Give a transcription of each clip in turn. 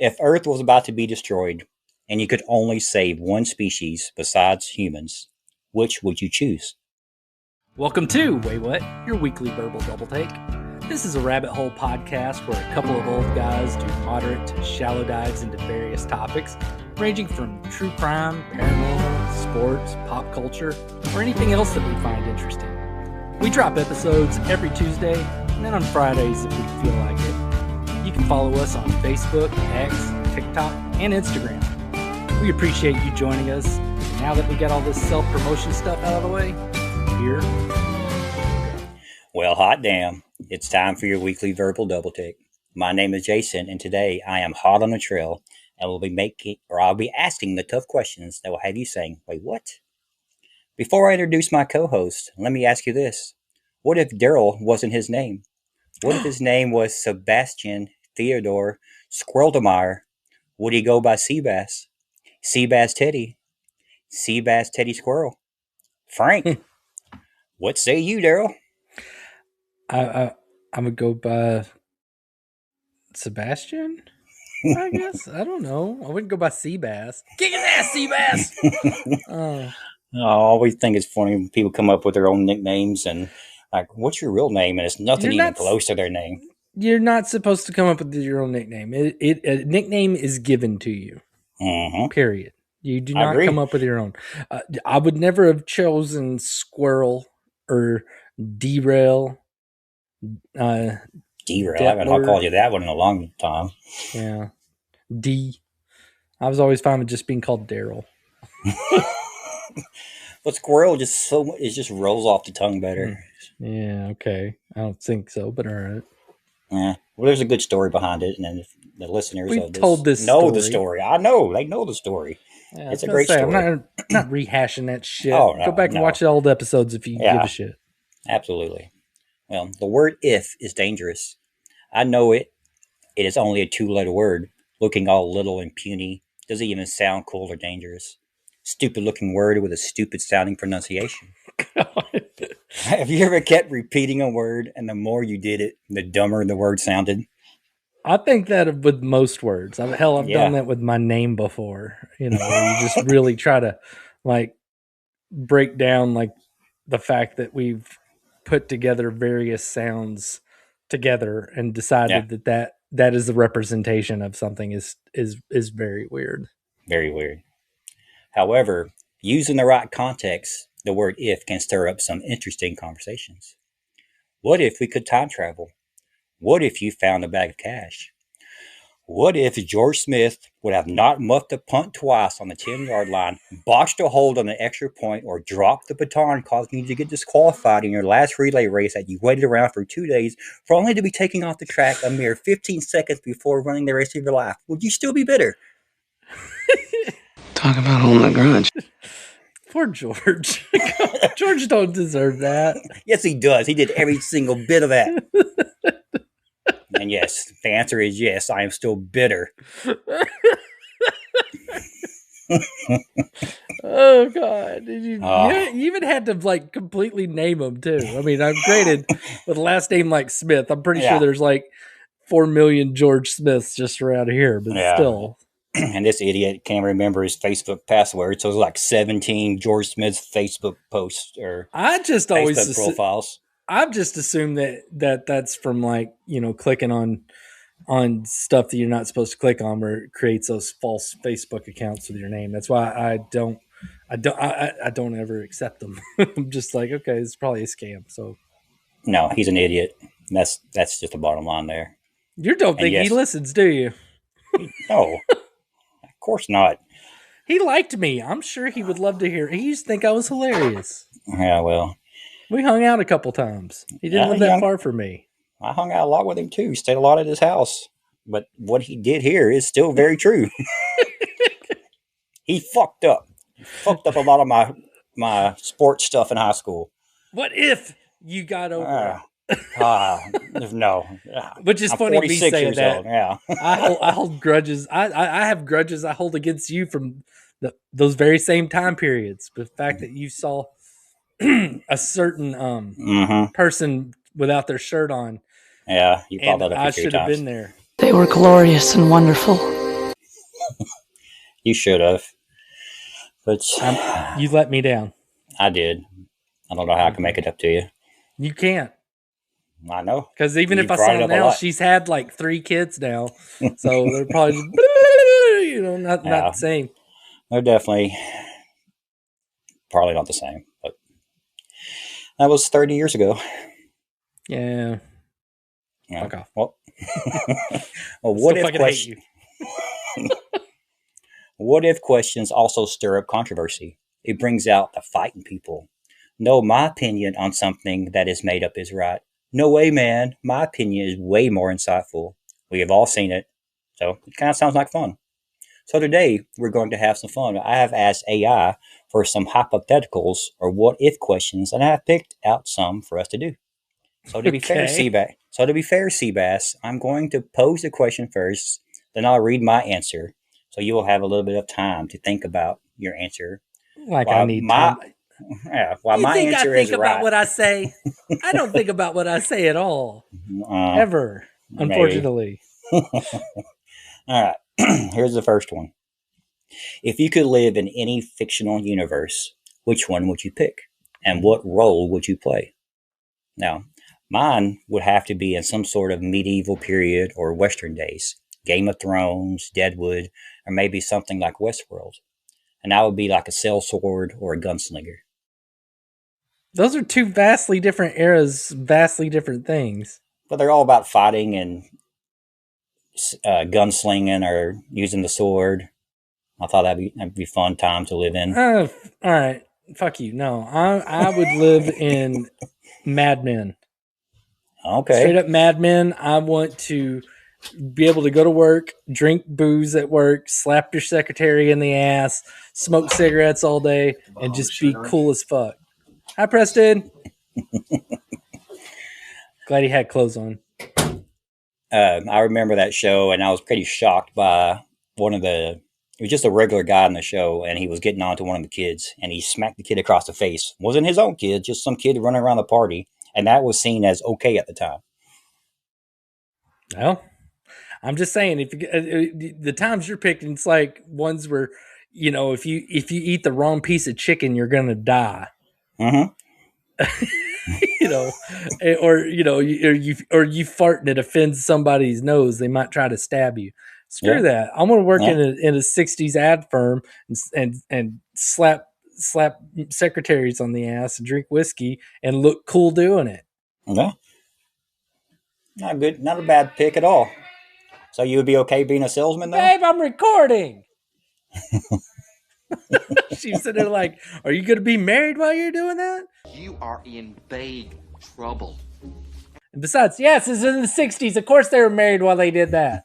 If Earth was about to be destroyed and you could only save one species besides humans, which would you choose? Welcome to Waywut, your weekly verbal double take. This is a rabbit hole podcast where a couple of old guys do moderate to shallow dives into various topics, ranging from true crime, paranormal, sports, pop culture, or anything else that we find interesting. We drop episodes every Tuesday, and then on Fridays if we feel like it. You can follow us on Facebook, X, TikTok, and Instagram. We appreciate you joining us. And now that we got all this self-promotion stuff out of the way, here. Well, hot damn. It's time for your weekly verbal double take. My name is Jason, and today I am hot on the trail, and I'll be asking the tough questions that will have you saying, wait, what? Before I introduce my co-host, let me ask you this. What if Daryl wasn't his name? What if his name was Sebastian Theodore Squirreldemeyer? Would he go by Seabass? Seabass Teddy? Seabass Teddy Squirrel? Frank? What say you, Daryl? I would go by Sebastian, I guess. I don't know. I wouldn't go by Seabass. Kick his ass, Seabass! I always think it's funny when people come up with their own nicknames and like, what's your real name? And it's nothing even close to their name. You're not supposed to come up with your own nickname. A nickname is given to you. Mm-hmm. Period. You do not come up with your own. I would never have chosen Squirrel or Derail. Derail. I haven't called you that one in a long time. Yeah. D. I was always fine with just being called Daryl. But Squirrel just rolls off the tongue better. Yeah, okay. I don't think so, but all right. Yeah. Well, there's a good story behind it, and then the listeners know the story. I know. They know the story. Yeah, it's a great story. I'm not rehashing that shit. Oh, no, go back and watch the old episodes if you give a shit. Absolutely. Well, the word if is dangerous. I know it. It is only a 2-letter word, looking all little and puny. Doesn't even sound cool or dangerous. Stupid looking word with a stupid sounding pronunciation. Have you ever kept repeating a word and the more you did it, the dumber the word sounded? I think that with most words. I've done that with my name before. You know, where you just really try to like break down like the fact that we've put together various sounds together and decided that is the representation of something is very weird. Very weird. However, used in the right context, the word if can stir up some interesting conversations. What if we could time travel? What if you found a bag of cash? What if George Smith would have not muffed a punt twice on the 10-yard line, botched a hold on an extra point, or dropped the baton causing you to get disqualified in your last relay race that you waited around for 2 days for only to be taken off the track a mere 15 seconds before running the race of your life? Would you still be bitter? Talk about holding a grudge. Poor George. George don't deserve that. Yes, he does. He did every single bit of that. And yes, the answer is yes, I am still bitter. Oh, God. You even had to, like, completely name him, too. I mean, I'm granted, with a last name like Smith, I'm pretty sure there's, like, 4 million George Smiths just around here, but still. And this idiot can't remember his Facebook password, so it's like 17 George Smith's Facebook posts or Facebook profiles. I've just assumed that that's from like, you know, clicking on stuff that you're not supposed to click on where it creates those false Facebook accounts with your name. That's why I don't ever accept them. I'm just like, okay, it's probably a scam. So no, he's an idiot. That's just the bottom line there. You don't think he listens, do you? No. Of course not. He liked me. I'm sure he would love to hear. He used to think I was hilarious. Yeah, well. We hung out a couple times. He didn't live that far from me. I hung out a lot with him too. Stayed a lot at his house. But what he did here is still very true. He fucked up. Fucked up a lot of my sports stuff in high school. What if you got over no. Which is funny me saying that. Old, yeah. I hold grudges. I have grudges I hold against you from those very same time periods. But the fact that you saw a certain person without their shirt on. Yeah, you called that up. I should have been there. They were glorious and wonderful. You should have. But You let me down. I did. I don't know how I can make it up to you. You can't. I know. Because even You if I brought saw it up a now, lot. she's had like 3 kids now. So they're probably just, not Yeah. the same. They're definitely probably not the same. But that was 30 years ago. Yeah. Yeah. Fuck off. Well, well Still fucking hate you. What if questions also stir up controversy? It brings out the fight in people. No, my opinion on something that is made up is right. No way, man. My opinion is way more insightful. We have all seen it. So it kind of sounds like fun. So today we're going to have some fun. I have asked AI for some hypotheticals or what if questions, and I have picked out some for us to do. So to be fair, Seabass, I'm going to pose the question first, then I'll read my answer. So you will have a little bit of time to think about your answer. Like I need time. While You my think I answer think is about right. what I say? I don't think about what I say at all. Ever. Maybe. Unfortunately. All right. Here's the first one. If you could live in any fictional universe, which one would you pick? And what role would you play? Now, mine would have to be in some sort of medieval period or Western days. Game of Thrones, Deadwood, or maybe something like Westworld. And I would be like a sellsword or a gunslinger. Those are 2 vastly different eras, vastly different things. But they're all about fighting and gunslinging or using the sword. I thought that'd be fun time to live in. All right. Fuck you. No, I would live in Mad Men. Okay. Straight up Mad Men. I want to be able to go to work, drink booze at work, slap your secretary in the ass, smoke cigarettes all day, and just be cool as fuck. Hi, Preston. Glad he had clothes on. I remember that show, and I was pretty shocked by it was just a regular guy in the show, and he was getting on to one of the kids, and he smacked the kid across the face. Wasn't his own kid, just some kid running around the party, and that was seen as okay at the time. Well, I'm just saying, if the times you're picking, it's like ones where, if you eat the wrong piece of chicken, you're gonna die. Mm-hmm. Or you fart and it offends somebody's nose, they might try to stab you. Screw that. I'm gonna work in a 60s ad firm and slap secretaries on the ass and drink whiskey and look cool doing it. Yeah. Not good. Not a bad pick at all. So you would be okay being a salesman, though? Babe, I'm recording. She's sitting there like, are you going to be married while you're doing that? You are in big trouble. And besides, yes, it's in the 60s. Of course they were married while they did that.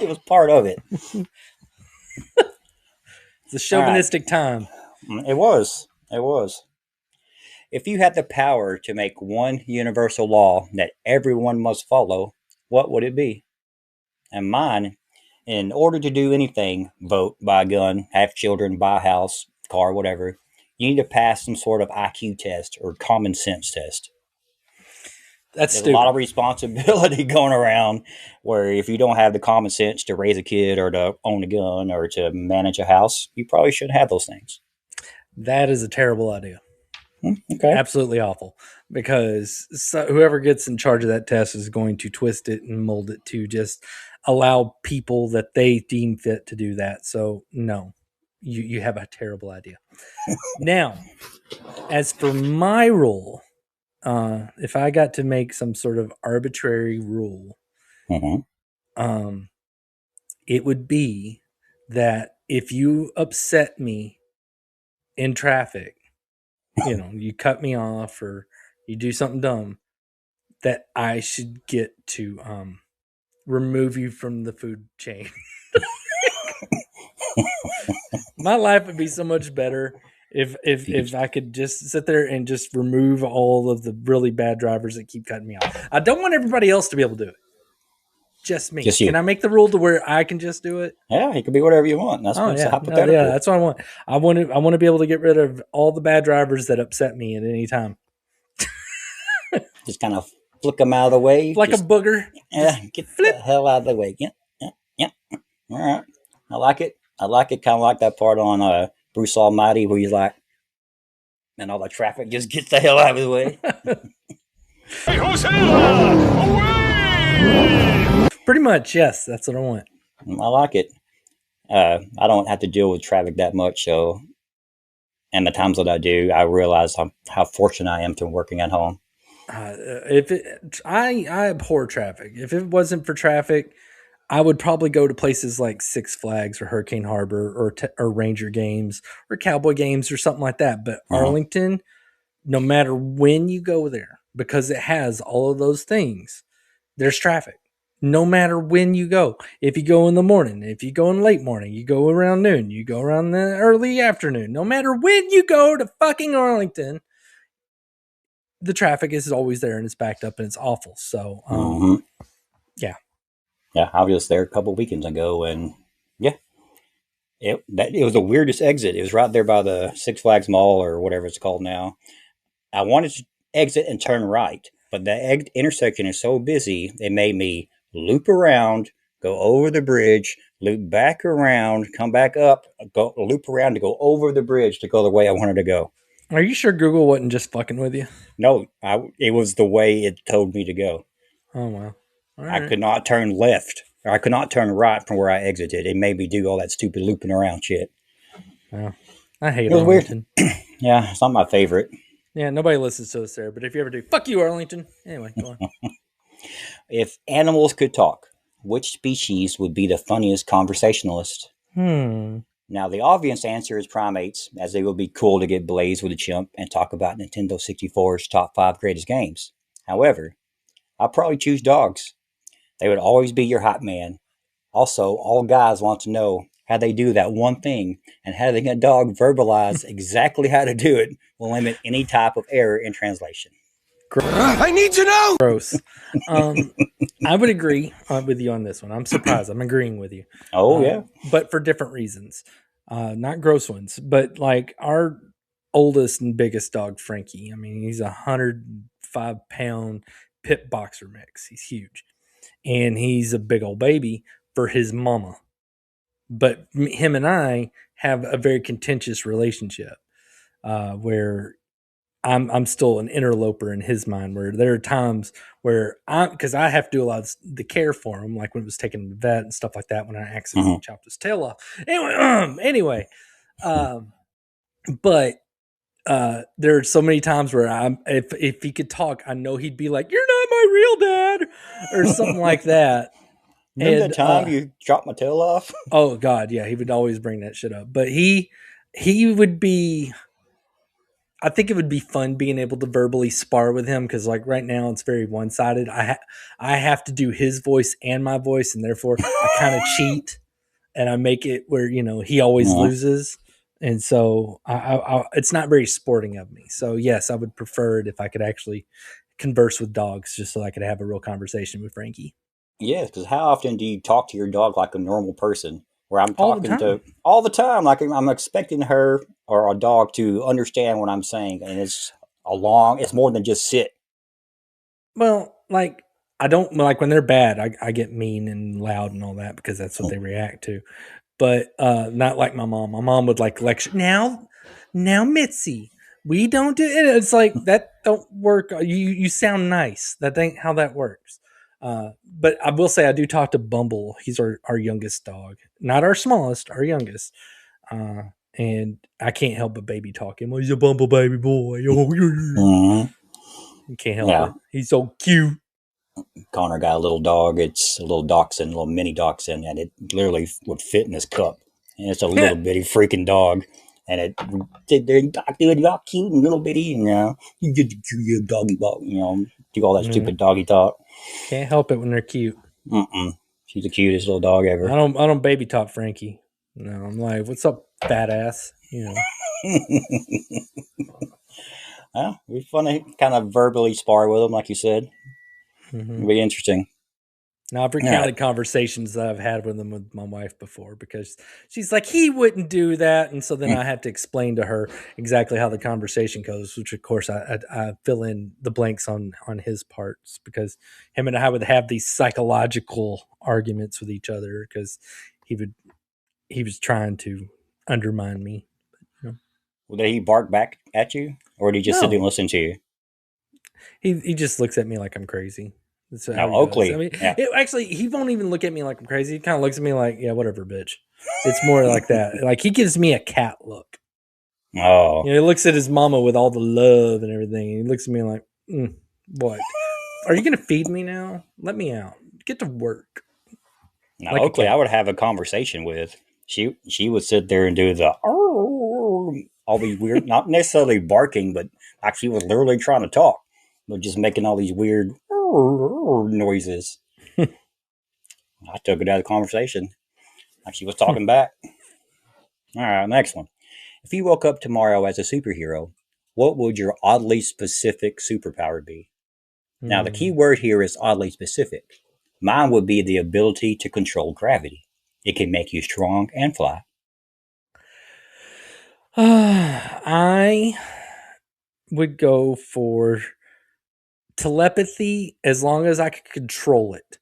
It was part of it. It's a chauvinistic time. It was. If you had the power to make one universal law that everyone must follow, what would it be? And mine, in order to do anything, vote, buy a gun, have children, buy a house, car, whatever, you need to pass some sort of IQ test or common sense test. That's There's stupid. a lot of responsibility going around where if you don't have the common sense to raise a kid or to own a gun or to manage a house, you probably shouldn't have those things. That is a terrible idea. Okay. Absolutely awful. Because whoever gets in charge of that test is going to twist it and mold it to just allow people that they deem fit to do that. So no, you have a terrible idea. Now, as for my rule, if I got to make some sort of arbitrary rule, it would be that if you upset me in traffic, you cut me off or you do something dumb, that I should get to remove you from the food chain. My life would be so much better if I could just sit there and just remove all of the really bad drivers that keep cutting me off. I don't want everybody else to be able to do it. Just me. Just you. Can I make the rule to where I can just do it? Yeah, it could be whatever you want. That's what's hypothetical. Yeah, that's what I want. I want to be able to get rid of all the bad drivers that upset me at any time. Just kind of flick them out of the way. Like a booger. Yeah, get the hell out of the way. Yeah. All right. I like it. I like it kind of like that part on Bruce Almighty where he's like, and all the traffic just gets the hell out of his way. Hey, Hosea! Away! Pretty much, yes. That's what I want. I like it. I don't have to deal with traffic that much, so and the times that I do, I realize how fortunate I am to working at home. I abhor traffic. If it wasn't for traffic, I would probably go to places like Six Flags or Hurricane Harbor or Ranger games or Cowboy games or something like that. But Arlington, no matter when you go there, because it has all of those things, there's traffic. No matter when you go. If you go in the morning, if you go in late morning, you go around noon, you go around the early afternoon. No matter when you go to fucking Arlington, the traffic is always there and it's backed up and it's awful. So, yeah. Yeah, I was there a couple weekends ago, and yeah, it was the weirdest exit. It was right there by the Six Flags Mall or whatever it's called now. I wanted to exit and turn right, but the intersection is so busy, it made me loop around, go over the bridge, loop back around, come back up, go loop around to go over the bridge to go the way I wanted to go. Are you sure Google wasn't just fucking with you? No, it was the way it told me to go. Oh, wow. I could not turn left. Or I could not turn right from where I exited. It made me do all that stupid looping around shit. Wow. I hate It was Arlington. weird. Yeah, it's not my favorite. Yeah, nobody listens to us there, but if you ever do, fuck you, Arlington. Anyway, go on. If animals could talk, which species would be the funniest conversationalist? Now, the obvious answer is primates, as they would be cool to get blazed with a chimp and talk about Nintendo 64's top 5 greatest games. However, I'd probably choose dogs. They would always be your hot man. Also, all guys want to know how they do that one thing, and having a dog verbalize exactly how to do it will limit any type of error in translation. I need to know! Gross. I would agree with you on this one. I'm surprised. I'm agreeing with you. Oh, yeah. But for different reasons. Not gross ones, but like our oldest and biggest dog, Frankie. I mean, he's 105-pound pit boxer mix. He's huge. And he's a big old baby for his mama. But him and I have a very contentious relationship where I'm still an interloper in his mind, where there are times where because I have to do a lot of the care for him, like when it was taken to the vet and stuff like that, when I accidentally chopped his tail off. Anyway, but there are so many times where if he could talk, I know he'd be like, "You're not my real dad," or something like that. Remember the time you chopped my tail off? Oh God, yeah, he would always bring that shit up. But he would be. I think it would be fun being able to verbally spar with him because, like, right now it's very one sided. I have to do his voice and my voice, and therefore I kind of cheat and I make it where he always loses, and so I it's not very sporting of me. So yes, I would prefer it if I could actually converse with dogs, just so I could have a real conversation with Frankie. Yeah, because how often do you talk to your dog like a normal person? Where I'm All the talking time. to all the time, like I'm expecting her or a dog to understand what I'm saying, and it's more than just sit. Well, like I don't like when they're bad. I get mean and loud and all that because that's what they react to. But not like my mom. My mom would like lecture now, Mitzi. We don't do it. It's like that don't work. You sound nice. That ain't how that works. But I will say I do talk to Bumble. He's our youngest dog, not our smallest, our youngest. And I can't help but baby talk him. Well, he's a Bumble baby boy. Mm-hmm. You can't help it. He's so cute. Connor got a little dog. It's a little dachshund, a little mini dachshund, and it literally would fit in his cup. And it's a little bitty freaking dog. And dude, y'all cute and little bitty, you get the cute doggy talk, do all that stupid doggy talk. Can't help it when they're cute. She's the cutest little dog ever. I don't baby talk Frankie. No, I'm like, what's up, fat ass? Well, it'd be fun to kind of verbally spar with him, like you said. It'd be interesting. Now, I've recounted conversations that I've had with him with my wife before because she's like, he wouldn't do that. And so then I have to explain to her exactly how the conversation goes, which, of course, I fill in the blanks on his parts because him and I would have these psychological arguments with each other because he would he was trying to undermine me. Well, did he bark back at you, or did he just sit there and No, listen to you? he just looks at me like I'm crazy. That's how Now, he does. I Oakley, mean, yeah. actually, he won't even look at me like I'm crazy. He kind of looks at me like, yeah, whatever, bitch. It's more like that. Like he gives me a cat look. Oh, He looks at his mama with all the love and everything. And he looks at me like, what? Are you going to feed me now? Let me out. Get to work. now Like a Oakley, I cat. would have a conversation with. She would sit there and do the all these weird, not necessarily barking, but like she was literally trying to talk, but just making all these weird noises. I took it out of the conversation, like she was talking back. All right, next one. If you woke up tomorrow as a superhero, what would your oddly specific superpower be? Now, the key word here is oddly specific. Mine would be the ability to control gravity. It can make you strong and fly. I would go for telepathy as long as I could control it.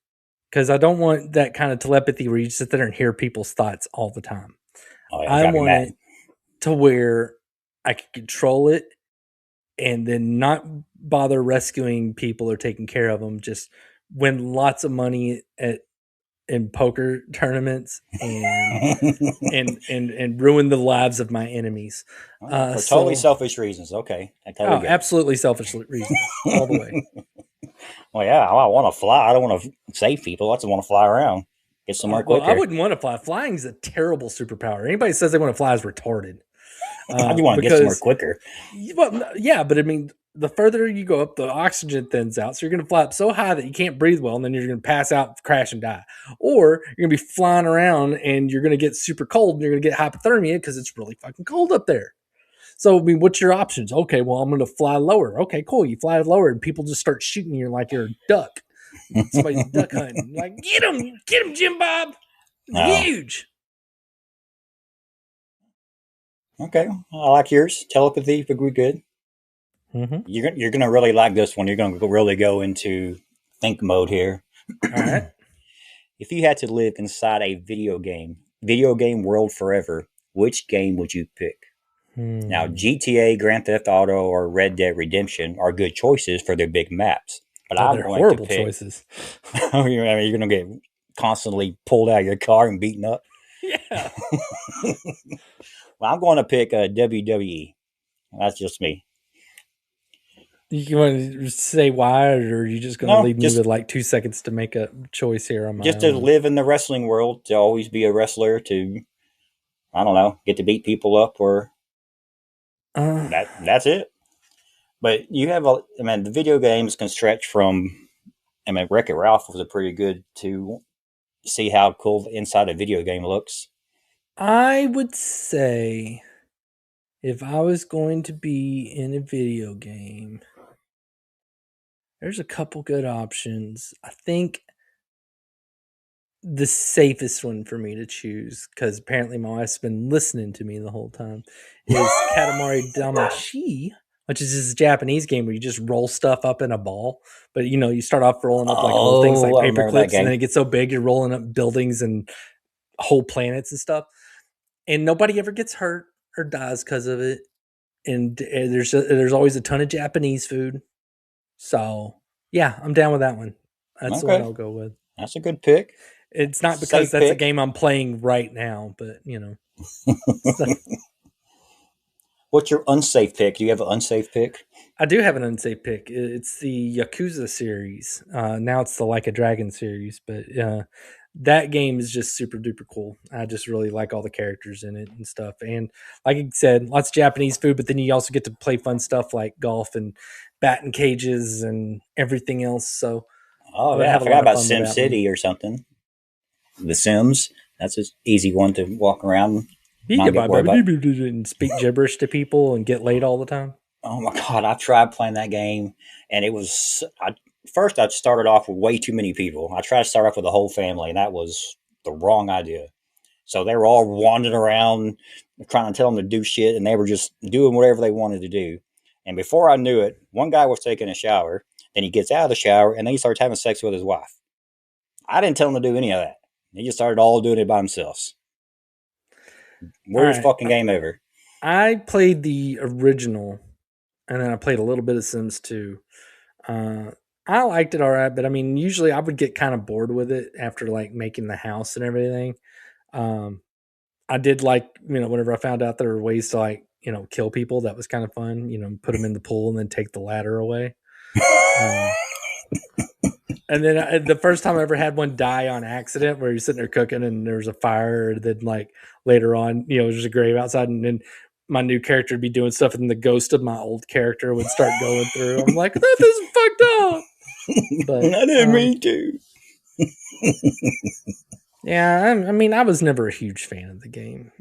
Because I don't want that kind of telepathy where you sit there and hear people's thoughts all the time. Oh, yeah, I drive me want mad. it to where I can control it and then not bother rescuing people or taking care of them. Just win lots of money in poker tournaments and ruin the lives of my enemies. For totally selfish reasons. Okay, I totally get it. Absolutely selfish reasons all the way. Well, yeah, I want to fly. I don't want to save people. I just want to fly around, get somewhere Well, quicker. I wouldn't want to fly. Flying is a terrible superpower. Anybody says they want to fly is retarded. I just want to get somewhere quicker. Well, yeah, but I mean, the further you go up, the oxygen thins out. So you're going to fly up so high that you can't breathe well, and then you're going to pass out, crash, and die. Or you're going to be flying around and you're going to get super cold and you're going to get hypothermia because it's really fucking cold up there. So, I mean, what's your options? Okay, well, I'm going to fly lower. Okay, cool. You fly lower and people just start shooting you like you're a duck. Somebody's duck hunting. Like, get him, Jim Bob. Oh. Huge. Okay, I like yours. Telepathy would be good. Mm-hmm. You're gonna really like this one. You're gonna really go into think mode here. All right. If you had to live inside a video game world forever, which game would you pick? Now, GTA, Grand Theft Auto, or Red Dead Redemption are good choices for their big maps. But I'm they're going horrible to pick, choices. you're going to get constantly pulled out of your car and beaten up. Yeah. Well, I'm going to pick WWE. That's just me. You want to say why, or are you just going to leave me with like 2 seconds to make a choice here on my Just own? to live in the wrestling world, to always be a wrestler, to, I don't know, get to beat people up, or that's it. But you have the video games can stretch from, Wreck-It Ralph was a pretty good to see how cool the inside a video game looks. I would say if I was going to be in a video game, there's a couple good options. I think the safest one for me to choose, because apparently my wife's been listening to me the whole time, is Katamari Damacy, which is this Japanese game where you just roll stuff up in a ball. But, you start off rolling up like little things like paper clips, and then it gets so big you're rolling up buildings and whole planets and stuff. And nobody ever gets hurt or dies because of it. And there's always a ton of Japanese food. So, yeah, I'm down with that one. That's the one I'll go with. That's a good pick. It's not because that's a game I'm playing right now, but, What's your unsafe pick? Do you have an unsafe pick? I do have an unsafe pick. It's the Yakuza series. Now it's the Like a Dragon series, but that game is just super duper cool. I just really like all the characters in it and stuff. And like I said, lots of Japanese food, but then you also get to play fun stuff like golf and batting cages and everything else. So, I forgot about Sim City or something. The Sims. That's an easy one to walk around. And speak gibberish to people and get laid all the time. Oh my God, I tried playing that game, and it was first I started off with way too many people. I tried to start off with the whole family, and that was the wrong idea. So they were all wandering around trying to tell them to do shit, and they were just doing whatever they wanted to do. And before I knew it, one guy was taking a shower, then he gets out of the shower, and then he starts having sex with his wife. I didn't tell him to do any of that. He just started all doing it by themselves. Worst fucking game ever. I played the original, and then I played a little bit of Sims 2. I liked it all right, but I mean, usually I would get kind of bored with it after like making the house and everything. I did like, whenever I found out there were ways to like, kill people, that was kind of fun, put them in the pool and then take the ladder away. And then the first time I ever had one die on accident where you're sitting there cooking and there was a fire, and then like later on, there's a grave outside, and then my new character would be doing stuff and the ghost of my old character would start going through. I'm like, that is fucked up. But I didn't mean to. Yeah, I mean, I was never a huge fan of the game.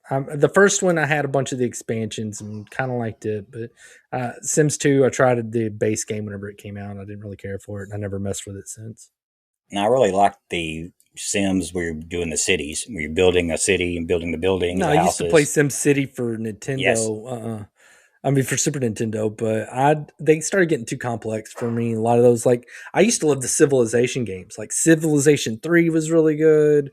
The first one, I had a bunch of the expansions and kind of liked it, but Sims 2, I tried the base game whenever it came out. I didn't really care for it, and I never messed with it since. And I really liked the Sims where you're doing the cities, where you're building a city and building the buildings. No, the I used to houses. play Sim City for Nintendo. Yes. I mean, for Super Nintendo, but they started getting too complex for me. A lot of those, like, I used to love the Civilization games. Like Civilization 3 was really good.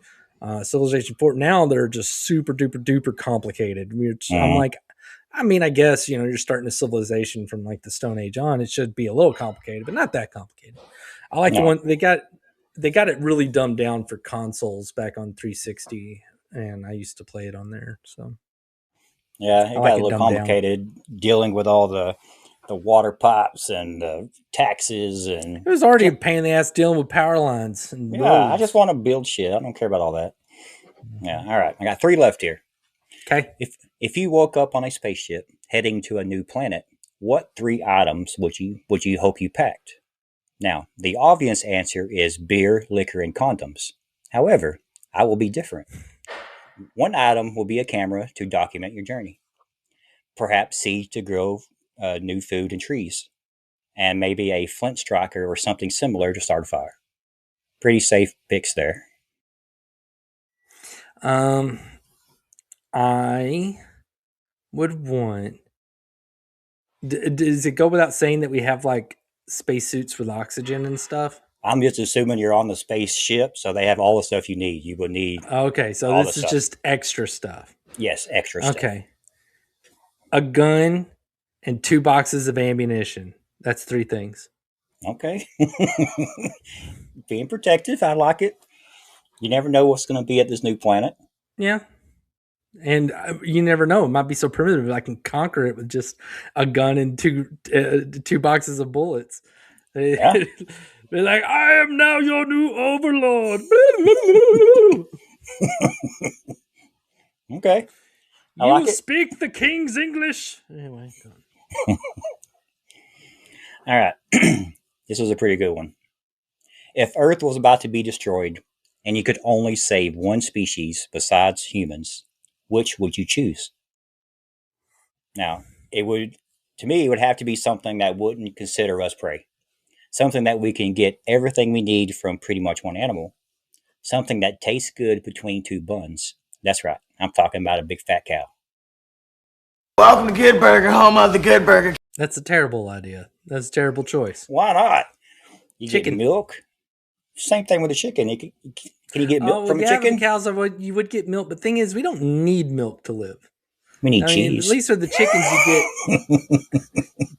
Civilization 4. Now they're just super duper duper complicated. I'm like, I mean, I guess, you're starting a civilization from like the Stone Age on. It should be a little complicated, but not that complicated. I like the one they got it really dumbed down for consoles back on 360, and I used to play it on there. So yeah, it got a little complicated dealing with all the water pipes and the taxes, and it was already a pain in the ass dealing with power lines. And roads. I just want to build shit. I don't care about all that. Yeah, all right. I got 3 left here. Okay. If you woke up on a spaceship heading to a new planet, what 3 items would you hope you packed? Now, the obvious answer is beer, liquor, and condoms. However, I will be different. One item will be a camera to document your journey. Perhaps seed to grow new food and trees. And maybe a flint striker or something similar to start a fire. Pretty safe picks there. I would want... Does it go without saying that we have like spacesuits with oxygen and stuff? I'm just assuming you're on the spaceship, so they have all the stuff you need. You would need. Okay, so this is just extra stuff. Yes, extra stuff. Okay. A gun and 2 boxes of ammunition. That's 3 things. Okay. Being protective, I like it. You never know what's going to be at this new planet. Yeah. And you never know. It might be so primitive. I can conquer it with just a gun and 2 boxes of bullets. Yeah. They're like, I am now your new overlord. Okay. I like it. Speak the king's English. Anyway. All right. This was a pretty good one. If Earth was about to be destroyed and you could only save one species besides humans, which would you choose? Now, to me, it would have to be something that wouldn't consider us prey. Something that we can get everything we need from pretty much one animal. Something that tastes good between 2 buns. That's right. I'm talking about a big fat cow. Welcome to Good Burger, home of the Good Burger. That's a terrible idea. That's a terrible choice. Why not? You chicken. Get milk. Same thing with the chicken. Can you get milk from a chicken? Cows, you would get milk, but the thing is, we don't need milk to live. We need cheese. At least with the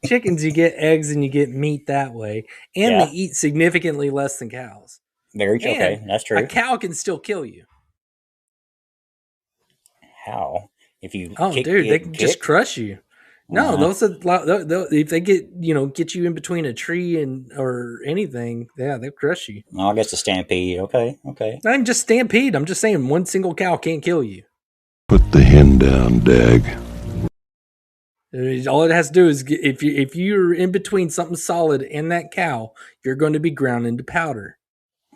chickens, you get eggs and you get meat that way, and they eat significantly less than cows. Very true. Okay, that's true. A cow can still kill you. How? If you they can just crush you. No, those if they get you in between a tree or anything, they'll crush you. Oh, I guess a stampede. Okay. Not even just stampede. I'm just saying one single cow can't kill you. Put the hen down, Dag. All it has to do is if you're in between something solid and that cow, you're going to be ground into powder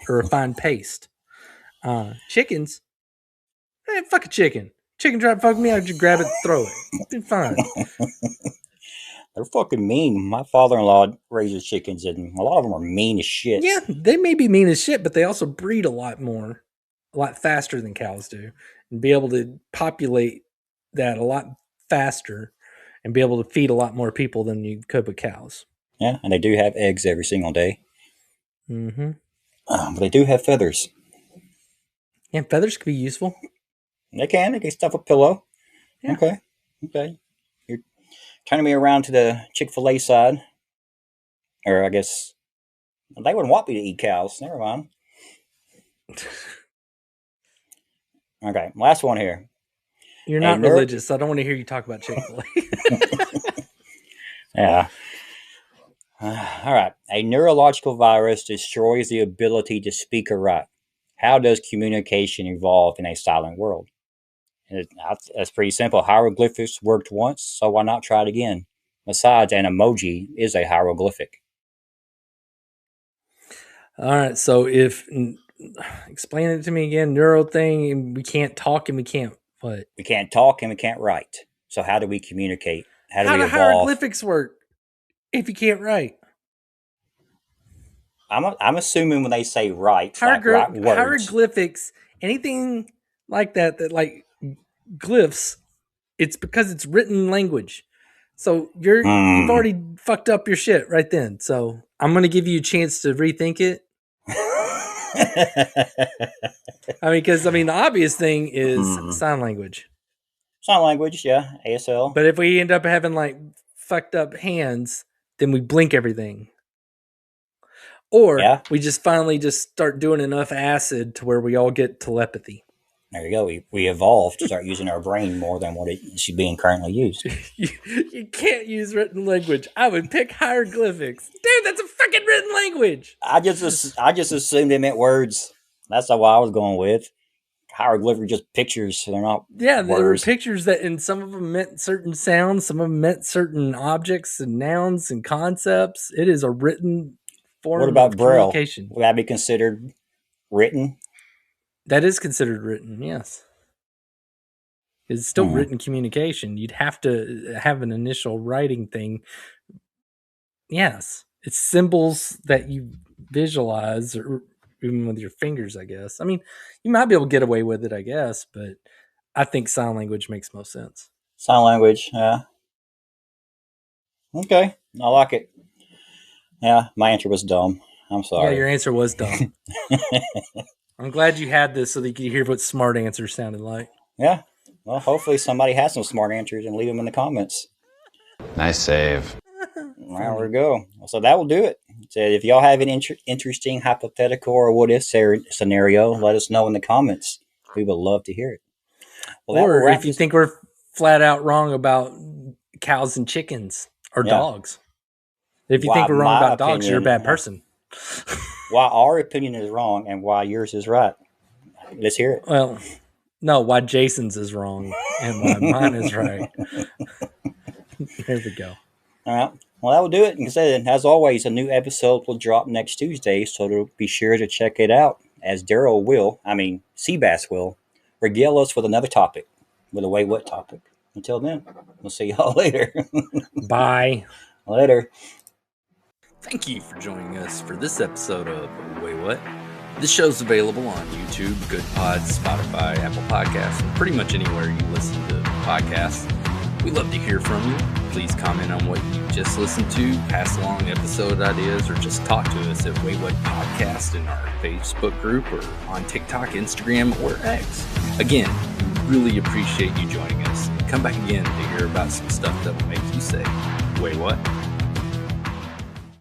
or a fine paste. Chickens, fuck a chicken. Chicken try to fuck me, I just grab it and throw it. It's fine. They're fucking mean. My father-in-law raises chickens, and a lot of them are mean as shit. Yeah, they may be mean as shit, but they also breed a lot faster than cows do, and be able to populate that a lot faster, and be able to feed a lot more people than you could with cows. Yeah, and they do have eggs every single day. Mm-hmm. But they do have feathers. Yeah, feathers could be useful. They can. They can stuff a pillow. Yeah. Okay. You're turning me around to the Chick-fil-A side. Or I guess they wouldn't want me to eat cows. Never mind. Okay, last one here. You're not religious, so I don't want to hear you talk about Chick-fil-A. Yeah. All right. A neurological virus destroys the ability to speak or write. How does communication evolve in a silent world? That's pretty simple. Hieroglyphics worked once, so why not try it again? Besides, an emoji is a hieroglyphic. All right, so explain it to me again. Neuro thing, and we can't talk and we can't what? We can't talk and we can't write. So how do we communicate? How do we evolve? Hieroglyphics work if you can't write? I'm assuming when they say write, like write words. Hieroglyphics, anything like that like glyphs, it's because it's written language. So you've already fucked up your shit right then. So I'm going to give you a chance to rethink it. The obvious thing is sign language. Sign language, yeah, ASL. But if we end up having like fucked up hands, then we blink everything. Or we just finally start doing enough acid to where we all get telepathy. There you go. We evolved to start using our brain more than what it should being currently used. You can't use written language. I would pick hieroglyphics. Dude, that's a fucking written language. I just assumed they meant words. That's what I was going with. Hieroglyphics are just pictures. They're not there were words. Pictures and some of them meant certain sounds. Some of them meant certain objects and nouns and concepts. It is a written form What about of Braille? communication. Would that be considered written? That is considered written, yes. It's still written communication. You'd have to have an initial writing thing. Yes. It's symbols that you visualize, or even with your fingers, I guess. You might be able to get away with it, I guess, but I think sign language makes most sense. Sign language, yeah. Okay, I like it. Yeah, my answer was dumb. I'm sorry. Yeah, your answer was dumb. I'm glad you had this so that you could hear what smart answers sounded like. Yeah. Well, hopefully somebody has some smart answers and leave them in the comments. Nice save. There we go. So that will do it. So if y'all have an interesting hypothetical or what if scenario, let us know in the comments. We would love to hear it. Well, or if you think we're flat out wrong about cows and chickens or dogs. If you think we're wrong about dogs, you're a bad person. Why our opinion is wrong and why yours is right. Let's hear it. Well, no, why Jason's is wrong and why mine is right. There we go. All right. Well, that will do it. And as always, a new episode will drop next Tuesday, so be sure to check it out, as Seabass will, regale us with another topic, with a Waywut topic. Until then, we'll see y'all later. Bye. Later. Thank you for joining us for this episode of Waywut. This show's available on YouTube, Good Pods, Spotify, Apple Podcasts, and pretty much anywhere you listen to podcasts. We love to hear from you. Please comment on what you just listened to, pass along episode ideas, or just talk to us at Waywut Podcast in our Facebook group or on TikTok, Instagram, or X. Again, we really appreciate you joining us. Come back again to hear about some stuff that will make you say, "Wait, what?"